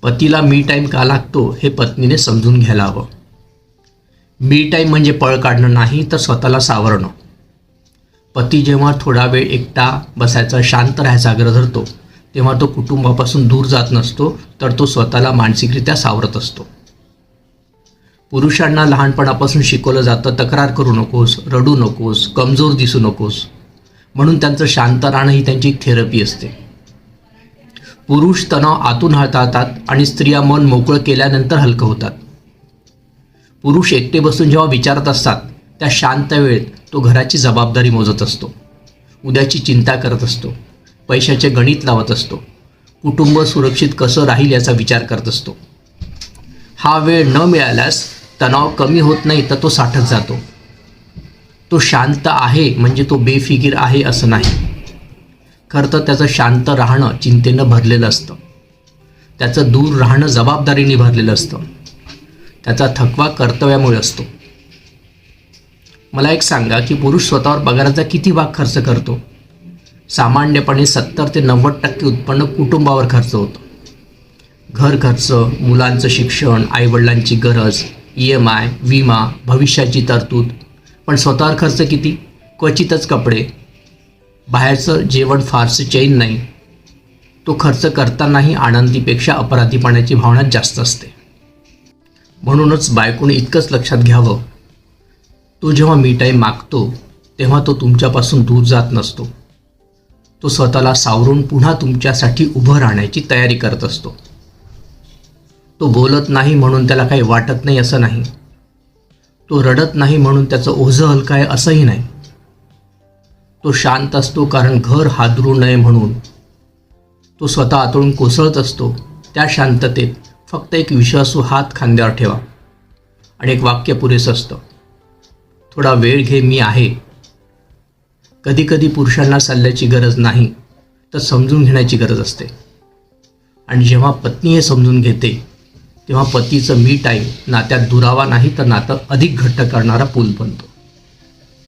पतीला मी टाईम का लागतो हे पत्नीने समजून घ्यायला हवं. मी टाईम म्हणजे पळ काढणं नाही, तर स्वतःला सावरणं. पती जेव्हा थोडा वेळ एकटा बसायचा, शांत राहायचा आग्रह धरतो, तेव्हा तो कुटुंबापासून दूर जात नसतो, तर तो स्वतःला मानसिकरित्या सावरत असतो. पुरुषांना लहानपणापासून शिकवलं जातं, तक्रार करू नकोस, रडू नकोस, कमजोर दिसू नकोस. म्हणून त्यांचं शांत राहणं ही त्यांची एक थेरपी असते. पुरुष तणाव आतून हाताळतात आणि स्त्रिया मन मोकळं केल्यानंतर हलकं होतात. पुरुष एकटे बसून जेव्हा विचारत असतात, त्या शांत वेळेत तो घराची जबाबदारी मोजत असतो, उद्याची चिंता करत असतो, पैशाचे गणित लावत असतो, कुटुंब सुरक्षित कसं राहील याचा विचार करत असतो. हा वेळ न मिळाल्यास तणाव कमी होत नाही, तर तो साठत जातो. तो शांत आहे म्हणजे तो बेफिकीर आहे असं नाही. खरं तर त्याचं शांत राहणं चिंतेनं भरलेलं असतं. त्याचं दूर राहणं जबाबदारीने भरलेलं असतं. त्याचा थकवा कर्तव्यामुळे असतो. मला एक सांगा की पुरुष स्वतःवर पगाराचा किती भाग खर्च करतो? सामान्यपणे 70 ते 90% उत्पन्न कुटुंबावर खर्च होतं. घर खर्च, मुलांचं शिक्षण, आईवडिलांची गरज, EMI, विमा, भविष्याची तरतूद. पण स्वतःवर खर्च किती? क्वचितच कपडे, बाहेरचं जेवण फारसं चैन नाही. तो खर्च करतानाही आनंदीपेक्षा अपराधीपणाची भावना जास्त असते. म्हणूनच बायकोने इतकंच लक्षात घ्यावं, तो जेव्हा मी टाईम मागतो तेव्हा तो तुमच्यापासून दूर जात नसतो. तो स्वतःला सावरून पुन्हा तुमच्यासाठी उभं राहण्याची तयारी करत असतो. तो बोलत नाही म्हणून त्याला काही वाटत नाही असं नाही. तो रडत नाही म्हणून त्याचं ओझं हलकं आहे असंही नाही. तो शांत असतो कारण घर हादरू नये म्हणून. तो स्वतः आतून कोसळत असतो. त्या शांततेत फक्त एक विश्वासू हात खांद्यावर ठेवा आणि एक वाक्य पुरेसं असतं, थोडा वेळ घे, मी आहे. कधी कधी पुरुषांना सल्ल्याची गरज नाही, तर समजून घेण्याची गरज असते. आणि जेव्हा पत्नी हे समजून घेते, तेव्हा पतीचं मी टाईम नात्यात दुरावा नाही, तर नातं अधिक घट्ट करणारा पूल बनतो.